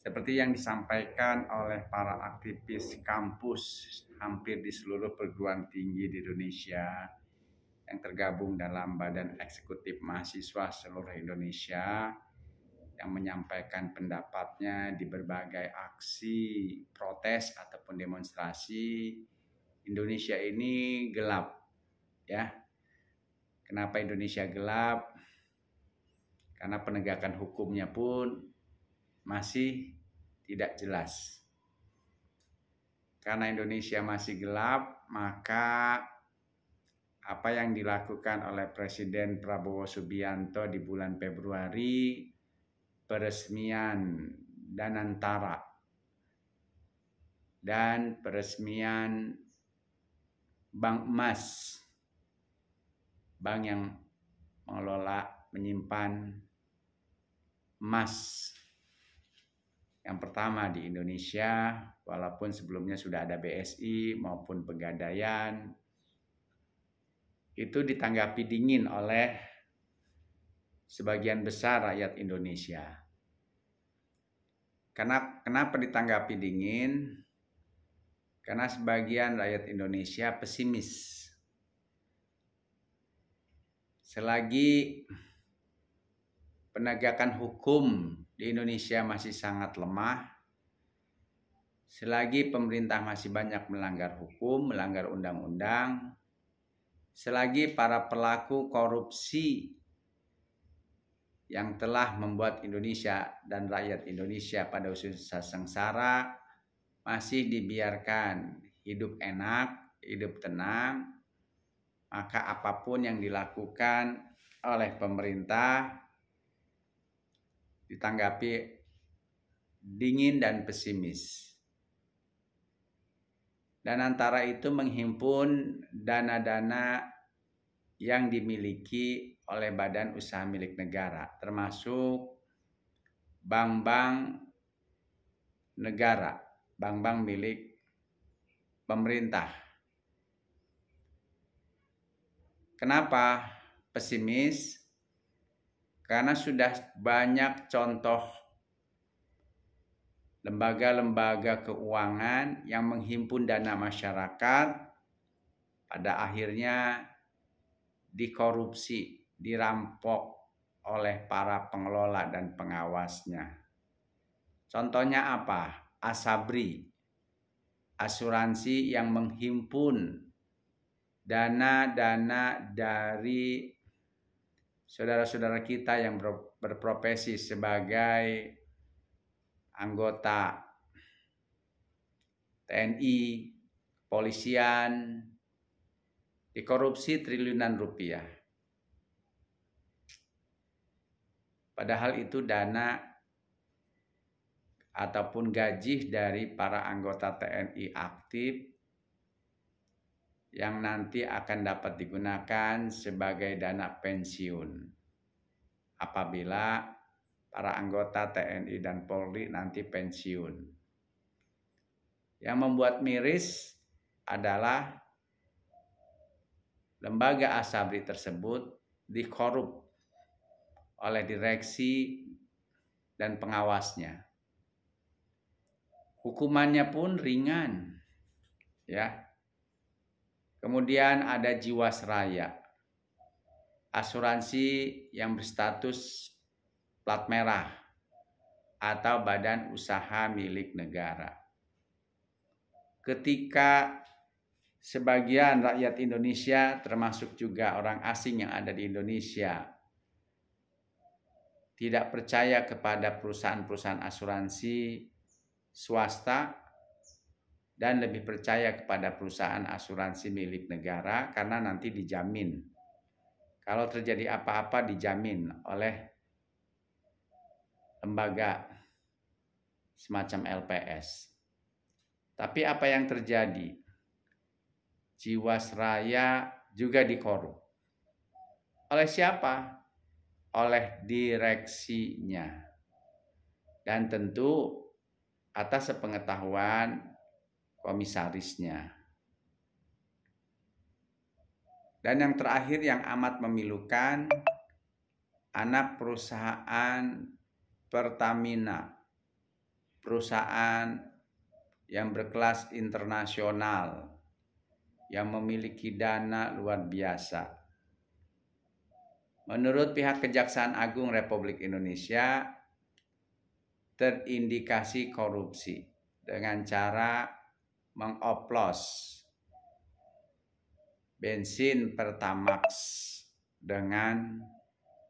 Seperti yang disampaikan oleh para aktivis kampus hampir di seluruh perguruan tinggi di Indonesia yang tergabung dalam Badan Eksekutif Mahasiswa seluruh Indonesia, yang menyampaikan pendapatnya di berbagai aksi protes ataupun demonstrasi. Indonesia ini gelap, ya. Kenapa Indonesia gelap? Karena penegakan hukumnya pun masih tidak jelas. Karena Indonesia masih gelap, maka apa yang dilakukan oleh Presiden Prabowo Subianto di bulan Februari, peresmian Danantara dan peresmian Bank Emas, bank yang mengelola, menyimpan emas yang pertama di Indonesia, walaupun sebelumnya sudah ada BSI maupun Pegadaian, itu ditanggapi dingin oleh sebagian besar rakyat Indonesia. Kenapa ditanggapi dingin? Karena sebagian rakyat Indonesia pesimis. Selagi penegakan hukum di Indonesia masih sangat lemah, selagi pemerintah masih banyak melanggar hukum, melanggar undang-undang, selagi para pelaku korupsi yang telah membuat Indonesia dan rakyat Indonesia pada usaha sengsara masih dibiarkan hidup enak, hidup tenang, maka apapun yang dilakukan oleh pemerintah ditanggapi dingin dan pesimis. Dan antara itu menghimpun dana-dana yang dimiliki oleh badan usaha milik negara, termasuk bank-bank negara, bank-bank milik pemerintah. Kenapa pesimis? Karena sudah banyak contoh lembaga-lembaga keuangan yang menghimpun dana masyarakat, pada akhirnya dikorupsi, dirampok oleh para pengelola dan pengawasnya. Contohnya apa? Asabri, asuransi yang menghimpun dana-dana dari saudara-saudara kita yang berprofesi sebagai anggota TNI, kepolisian, dikorupsi triliunan rupiah. Padahal itu dana ataupun gaji dari para anggota TNI aktif yang nanti akan dapat digunakan sebagai dana pensiun apabila para anggota TNI dan Polri nanti pensiun. Yang membuat miris adalah lembaga Asabri tersebut dikorup oleh direksi dan pengawasnya. Hukumannya pun ringan, ya. Kemudian ada Jiwasraya, asuransi yang berstatus plat merah atau badan usaha milik negara. Ketika sebagian rakyat Indonesia, termasuk juga orang asing yang ada di Indonesia, tidak percaya kepada perusahaan-perusahaan asuransi swasta dan lebih percaya kepada perusahaan asuransi milik negara karena nanti dijamin. Kalau terjadi apa-apa dijamin oleh lembaga semacam LPS. Tapi apa yang terjadi? Jiwasraya juga dikorup. Oleh siapa? Oleh direksinya. Dan tentu atas sepengetahuan komisarisnya. Dan yang terakhir yang amat memilukan, anak perusahaan Pertamina, perusahaan yang berkelas internasional, yang memiliki dana luar biasa. Menurut pihak Kejaksaan Agung Republik Indonesia, terindikasi korupsi dengan cara mengoplos bensin Pertamax dengan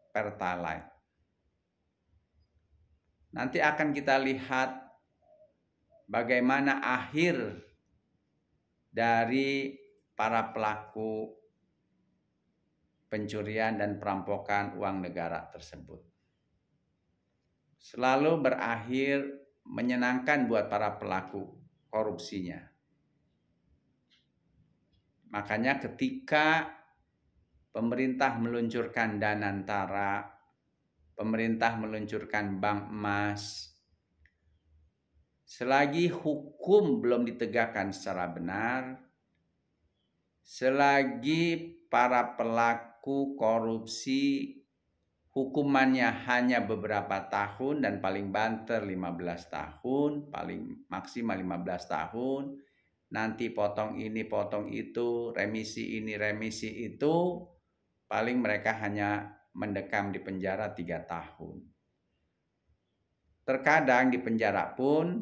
Pertalite. Nanti akan kita lihat bagaimana akhir dari para pelaku pencurian dan perampokan uang negara tersebut. Selalu berakhir menyenangkan buat para pelaku korupsinya. Makanya ketika pemerintah meluncurkan Danantara, pemerintah meluncurkan bank emas, selagi hukum belum ditegakkan secara benar, selagi para pelaku korupsi hukumannya hanya beberapa tahun dan paling banter 15 tahun, paling maksimal 15 tahun, nanti potong ini, potong itu, remisi ini, remisi itu, paling mereka hanya mendekam di penjara 3 tahun. Terkadang di penjara pun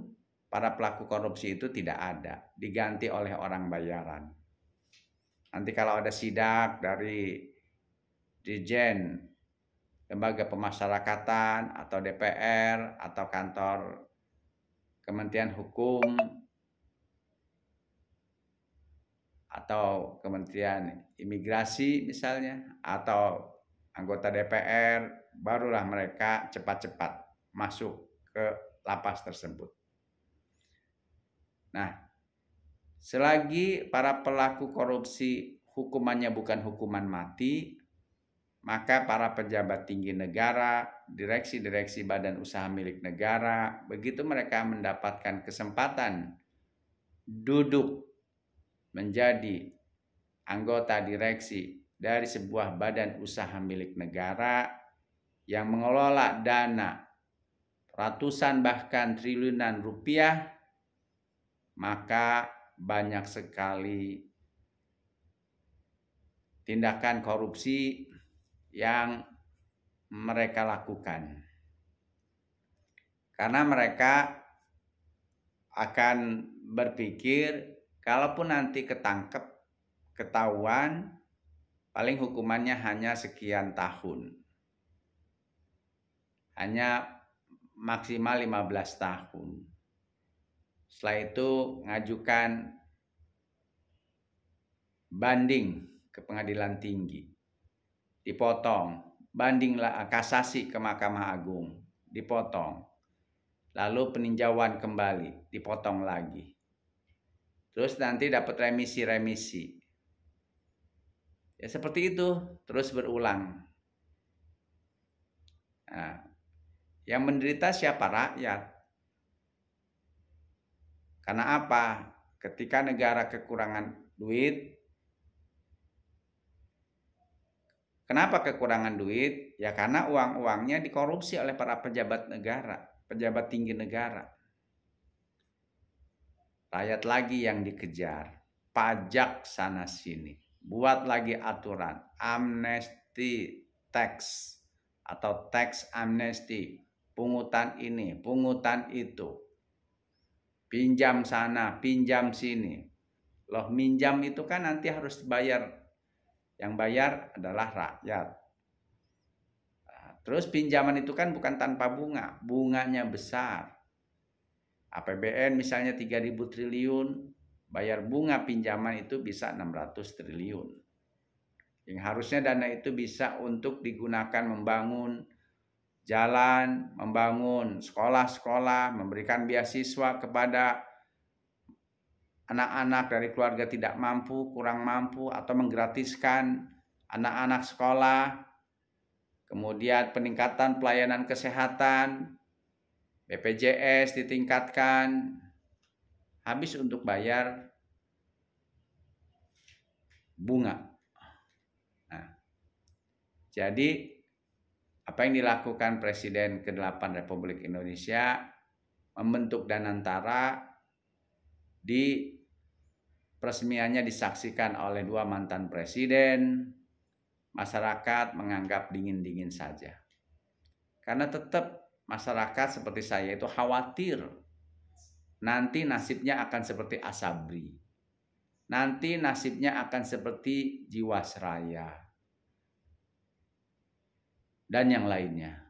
para pelaku korupsi itu tidak ada, diganti oleh orang bayaran. Nanti kalau ada sidak dari Dirjen Lembaga Pemasyarakatan atau DPR atau kantor Kementerian Hukum atau Kementerian Imigrasi misalnya atau anggota DPR, barulah mereka cepat-cepat masuk ke lapas tersebut. Nah, selagi para pelaku korupsi hukumannya bukan hukuman mati, maka para pejabat tinggi negara, direksi-direksi badan usaha milik negara, begitu mereka mendapatkan kesempatan duduk menjadi anggota direksi dari sebuah badan usaha milik negara yang mengelola dana ratusan bahkan triliunan rupiah, maka banyak sekali tindakan korupsi yang mereka lakukan. Karena mereka akan berpikir kalaupun nanti ketangkep, ketahuan, paling hukumannya hanya sekian tahun. Hanya maksimal 15 tahun. Setelah itu ngajukan banding ke pengadilan tinggi. Dipotong, bandinglah kasasi ke Mahkamah Agung, dipotong. Lalu peninjauan kembali, dipotong lagi. Terus nanti dapat remisi-remisi. Ya seperti itu, terus berulang. Nah, yang menderita siapa? Rakyat. Karena apa? Ketika negara kekurangan duit, kenapa kekurangan duit? Ya karena uang-uangnya dikorupsi oleh para pejabat negara, pejabat tinggi negara. Rakyat lagi yang dikejar, pajak sana sini, buat lagi aturan, amnesty tax atau tax amnesty, pungutan ini, pungutan itu, pinjam sana, pinjam sini. Loh minjam itu kan nanti harus bayar. Yang bayar adalah rakyat. Nah, terus pinjaman itu kan bukan tanpa bunga, bunganya besar. APBN misalnya 3.000 triliun, bayar bunga pinjaman itu bisa 600 triliun. Yang harusnya dana itu bisa untuk digunakan membangun jalan, membangun sekolah-sekolah, memberikan beasiswa kepada anak-anak dari keluarga tidak mampu, kurang mampu, atau menggratiskan anak-anak sekolah, kemudian peningkatan pelayanan kesehatan, BPJS ditingkatkan, habis untuk bayar bunga. Nah, jadi apa yang dilakukan Presiden ke-8 Republik Indonesia membentuk Danantara, di peresmiannya disaksikan oleh 2 mantan presiden, masyarakat menganggap dingin-dingin saja. Karena tetap masyarakat seperti saya itu khawatir nanti nasibnya akan seperti Asabri. Nanti nasibnya akan seperti Jiwasraya dan yang lainnya.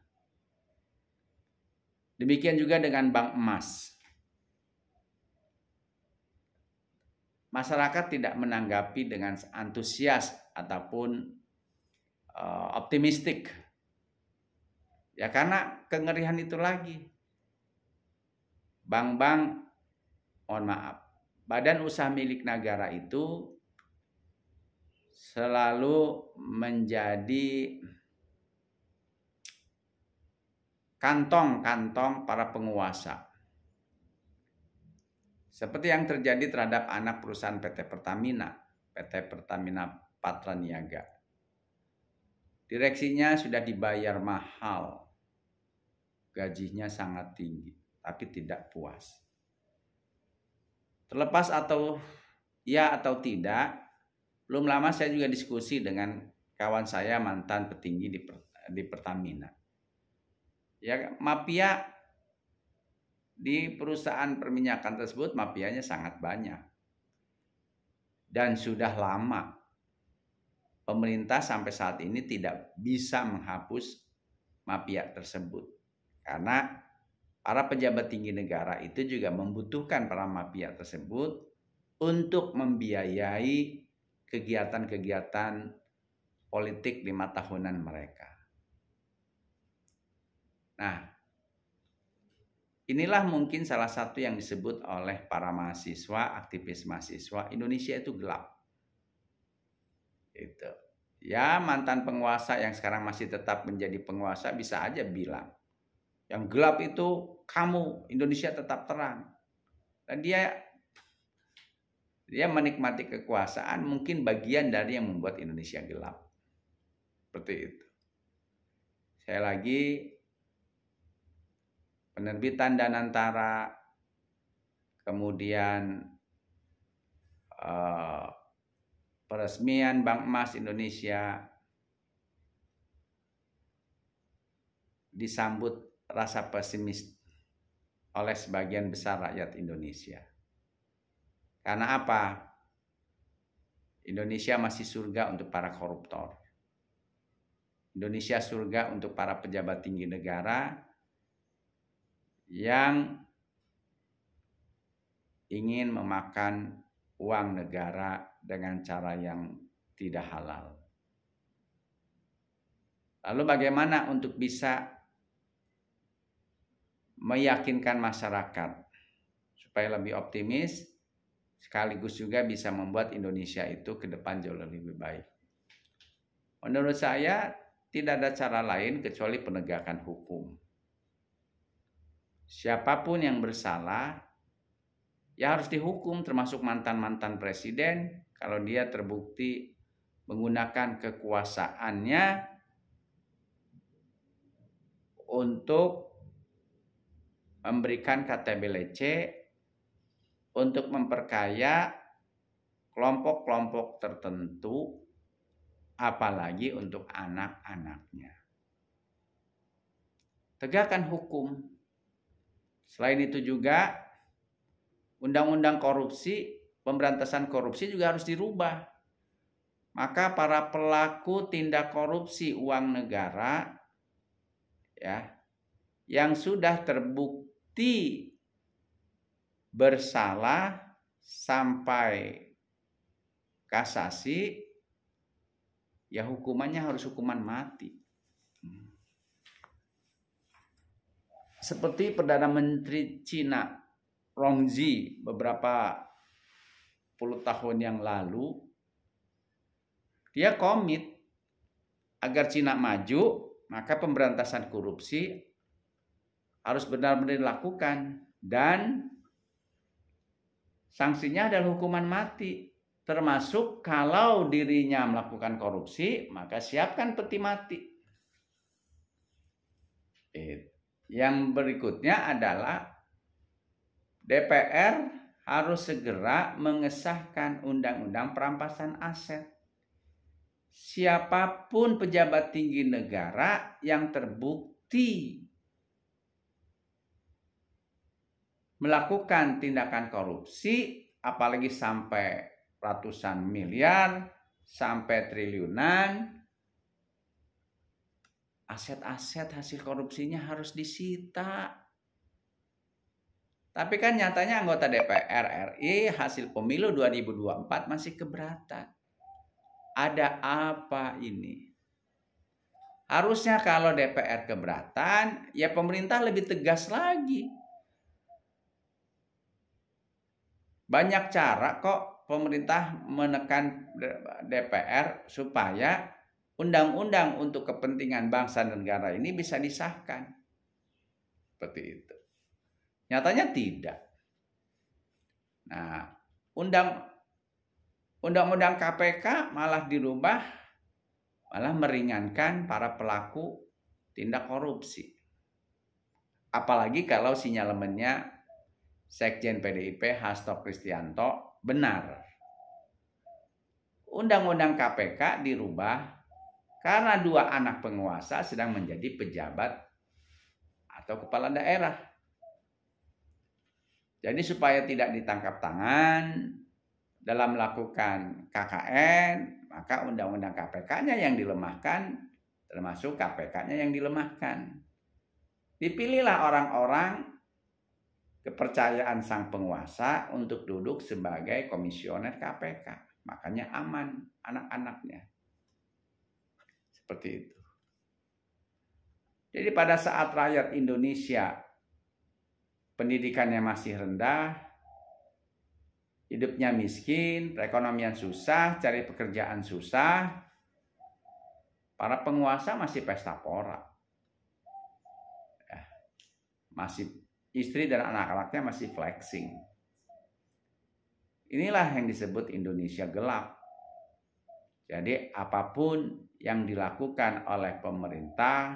Demikian juga dengan Bank Emas. Masyarakat tidak menanggapi dengan antusias ataupun optimistik. Ya karena kengerihan itu lagi. Bank-bank, mohon maaf, badan usaha milik negara itu selalu menjadi kantong-kantong para penguasa. Seperti yang terjadi terhadap anak perusahaan PT Pertamina Patraniaga. Direksinya sudah dibayar mahal, gajinya sangat tinggi, tapi tidak puas. Terlepas atau ya atau tidak, belum lama saya juga diskusi dengan kawan saya mantan petinggi di Pertamina. Ya, mafia di perusahaan perminyakan tersebut, mafianya sangat banyak. Dan sudah lama pemerintah sampai saat ini tidak bisa menghapus mafia tersebut. Karena para pejabat tinggi negara itu juga membutuhkan para mafia tersebut untuk membiayai kegiatan-kegiatan politik 5 tahunan mereka. Nah, inilah mungkin salah satu yang disebut oleh para mahasiswa, aktivis mahasiswa, Indonesia itu gelap. Itu. Ya, mantan penguasa yang sekarang masih tetap menjadi penguasa bisa aja bilang, yang gelap itu kamu, Indonesia tetap terang. Dan dia menikmati kekuasaan, mungkin bagian dari yang membuat Indonesia gelap. Seperti itu. Saya lagi, penerbitan Danantara, kemudian peresmian Bank Emas Indonesia disambut rasa pesimis oleh sebagian besar rakyat Indonesia. Karena apa? Indonesia masih surga untuk para koruptor. Indonesia surga untuk para pejabat tinggi negara yang ingin memakan uang negara dengan cara yang tidak halal. Lalu bagaimana untuk bisa meyakinkan masyarakat supaya lebih optimis, sekaligus juga bisa membuat Indonesia itu ke depan jauh lebih baik? Menurut saya tidak ada cara lain kecuali penegakan hukum. Siapapun yang bersalah ya harus dihukum, termasuk mantan-mantan presiden kalau dia terbukti menggunakan kekuasaannya untuk memberikan KTBLC, untuk memperkaya kelompok-kelompok tertentu, apalagi untuk anak-anaknya. Tegakkan hukum. Selain itu juga undang-undang korupsi, pemberantasan korupsi juga harus dirubah. Maka para pelaku tindak korupsi uang negara ya yang sudah terbukti bersalah sampai kasasi, ya hukumannya harus hukuman mati. Seperti Perdana Menteri Cina Rongji beberapa puluh tahun yang lalu, dia komit agar Cina maju, maka pemberantasan korupsi harus benar-benar dilakukan dan sanksinya adalah hukuman mati. Termasuk kalau dirinya melakukan korupsi, maka siapkan peti mati. Yang berikutnya adalah DPR harus segera mengesahkan undang-undang perampasan aset. Siapapun pejabat tinggi negara yang terbukti melakukan tindakan korupsi, apalagi sampai ratusan miliar, sampai triliunan, aset-aset hasil korupsinya harus disita. Tapi kan nyatanya anggota DPR RI hasil pemilu 2024 masih keberatan. Ada apa ini? Harusnya kalau DPR keberatan, ya pemerintah lebih tegas lagi. Banyak cara kok pemerintah menekan DPR supaya undang-undang untuk kepentingan bangsa dan negara ini bisa disahkan. Seperti itu. Nyatanya tidak. Nah, undang-undang KPK malah dirubah, malah meringankan para pelaku tindak korupsi. Apalagi kalau sinyalemennya Sekjen PDIP Hasto Kristianto benar. Undang-undang KPK dirubah karena 2 anak penguasa sedang menjadi pejabat atau kepala daerah. Jadi supaya tidak ditangkap tangan dalam melakukan KKN, maka undang-undang KPK-nya yang dilemahkan, termasuk KPK-nya yang dilemahkan. Dipilihlah orang-orang kepercayaan sang penguasa untuk duduk sebagai komisioner KPK. Makanya aman anak-anaknya. Seperti itu. Jadi pada saat rakyat Indonesia pendidikannya masih rendah, hidupnya miskin, perekonomian susah, cari pekerjaan susah, para penguasa masih pesta pora. Masih istri dan anak-anaknya masih flexing. Inilah yang disebut Indonesia gelap. Jadi apapun yang dilakukan oleh pemerintah,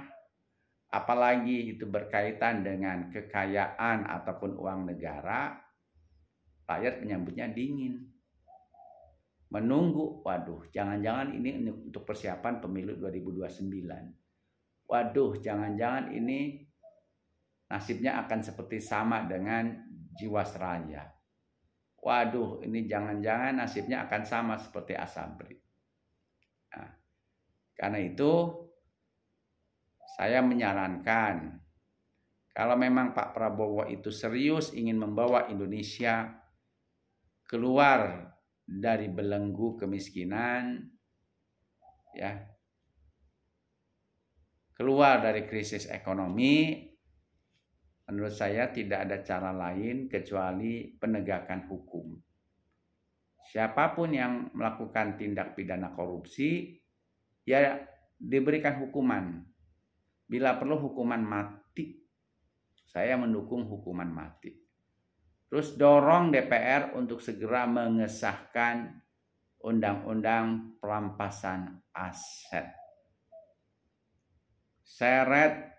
apalagi itu berkaitan dengan kekayaan ataupun uang negara, rakyat menyambutnya dingin. Menunggu, waduh, jangan-jangan ini untuk persiapan pemilu 2029. Waduh, jangan-jangan ini nasibnya akan seperti sama dengan Jiwasraya. Waduh, ini jangan-jangan nasibnya akan sama seperti Asabri. Nah, karena itu saya menyarankan kalau memang Pak Prabowo itu serius ingin membawa Indonesia keluar dari belenggu kemiskinan, ya, keluar dari krisis ekonomi, menurut saya tidak ada cara lain kecuali penegakan hukum. Siapapun yang melakukan tindak pidana korupsi, ya diberikan hukuman. Bila perlu hukuman mati, saya mendukung hukuman mati. Terus dorong DPR untuk segera mengesahkan undang-undang perampasan aset. Seret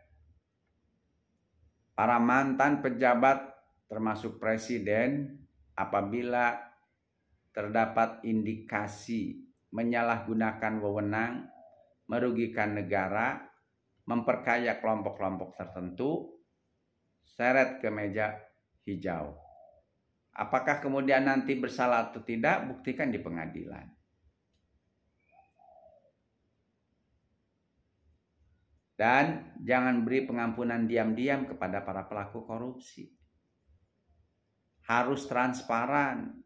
para mantan pejabat termasuk presiden apabila terdapat indikasi menyalahgunakan wewenang, merugikan negara, memperkaya kelompok-kelompok tertentu, seret ke meja hijau. Apakah kemudian nanti bersalah atau tidak, buktikan di pengadilan. Dan jangan beri pengampunan diam-diam kepada para pelaku korupsi. Harus transparan.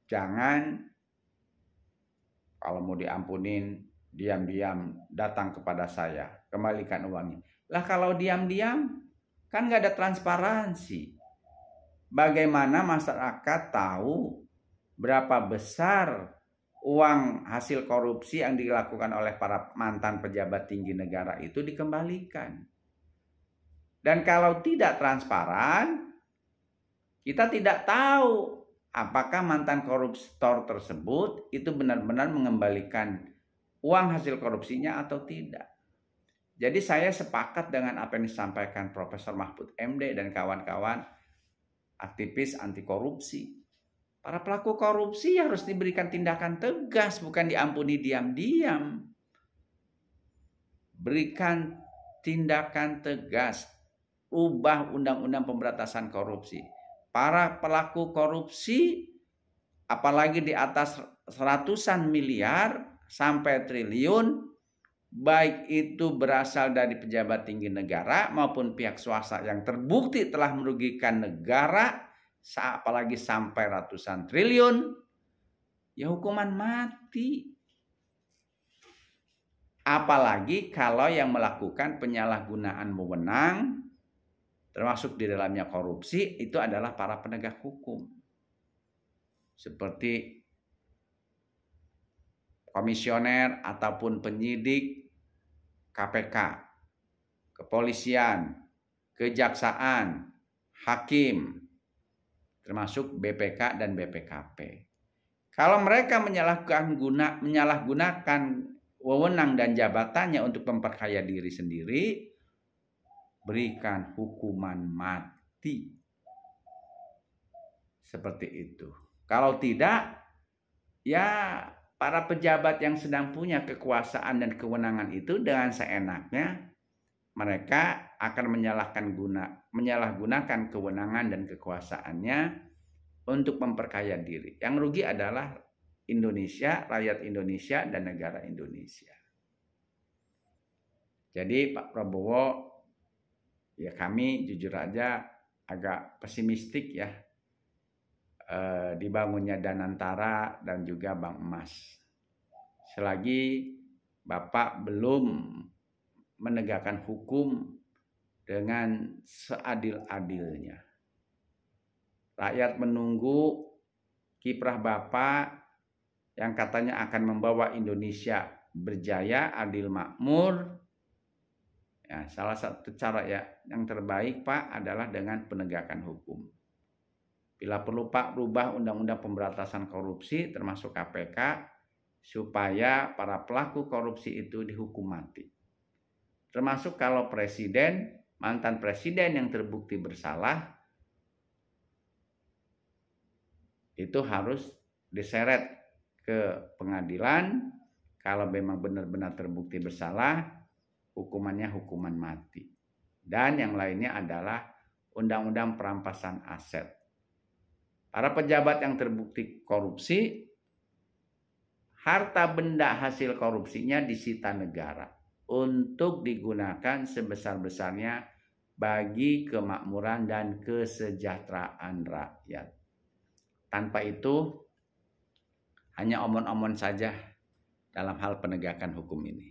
Jangan kalau mau diampunin diam-diam datang kepada saya, kembalikan uangnya. Lah kalau diam-diam kan nggak ada transparansi. Bagaimana masyarakat tahu berapa besar uang hasil korupsi yang dilakukan oleh para mantan pejabat tinggi negara itu dikembalikan? Dan kalau tidak transparan, kita tidak tahu apakah mantan koruptor tersebut itu benar-benar mengembalikan uang hasil korupsinya atau tidak. Jadi saya sepakat dengan apa yang disampaikan Profesor Mahfud MD dan kawan-kawan aktivis anti korupsi. Para pelaku korupsi harus diberikan tindakan tegas, bukan diampuni diam-diam. Berikan tindakan tegas, ubah undang-undang pemberantasan korupsi. Para pelaku korupsi, apalagi di atas ratusan miliar sampai triliun, baik itu berasal dari pejabat tinggi negara maupun pihak swasta yang terbukti telah merugikan negara, apalagi sampai ratusan triliun, ya hukuman mati. Apalagi kalau yang melakukan penyalahgunaan wewenang, termasuk di dalamnya korupsi, itu adalah para penegak hukum. Seperti komisioner ataupun penyidik KPK, kepolisian, kejaksaan, hakim, termasuk BPK dan BPKP. Kalau mereka menyalahgunakan wewenang dan jabatannya untuk memperkaya diri sendiri, berikan hukuman mati. Seperti itu. Kalau tidak, ya para pejabat yang sedang punya kekuasaan dan kewenangan itu dengan seenaknya mereka akan menyalahgunakan kewenangan dan kekuasaannya untuk memperkaya diri. Yang rugi adalah Indonesia, rakyat Indonesia, dan negara Indonesia. Jadi Pak Prabowo, ya kami jujur aja agak pesimistik ya dibangunnya Danantara dan juga Bank Emas. Selagi Bapak belum menegakkan hukum dengan seadil-adilnya. Rakyat menunggu kiprah Bapak yang katanya akan membawa Indonesia berjaya, adil, makmur. Ya, salah satu cara ya yang terbaik Pak adalah dengan penegakan hukum. Bila perlu Pak rubah undang-undang pemberantasan korupsi termasuk KPK supaya para pelaku korupsi itu dihukum mati. Termasuk kalau presiden, mantan presiden yang terbukti bersalah itu harus diseret ke pengadilan. Kalau memang benar-benar terbukti bersalah, hukumannya hukuman mati. Dan yang lainnya adalah undang-undang perampasan aset. Para pejabat yang terbukti korupsi, harta benda hasil korupsinya disita negara untuk digunakan sebesar-besarnya bagi kemakmuran dan kesejahteraan rakyat. Tanpa itu hanya omon-omon saja dalam hal penegakan hukum ini.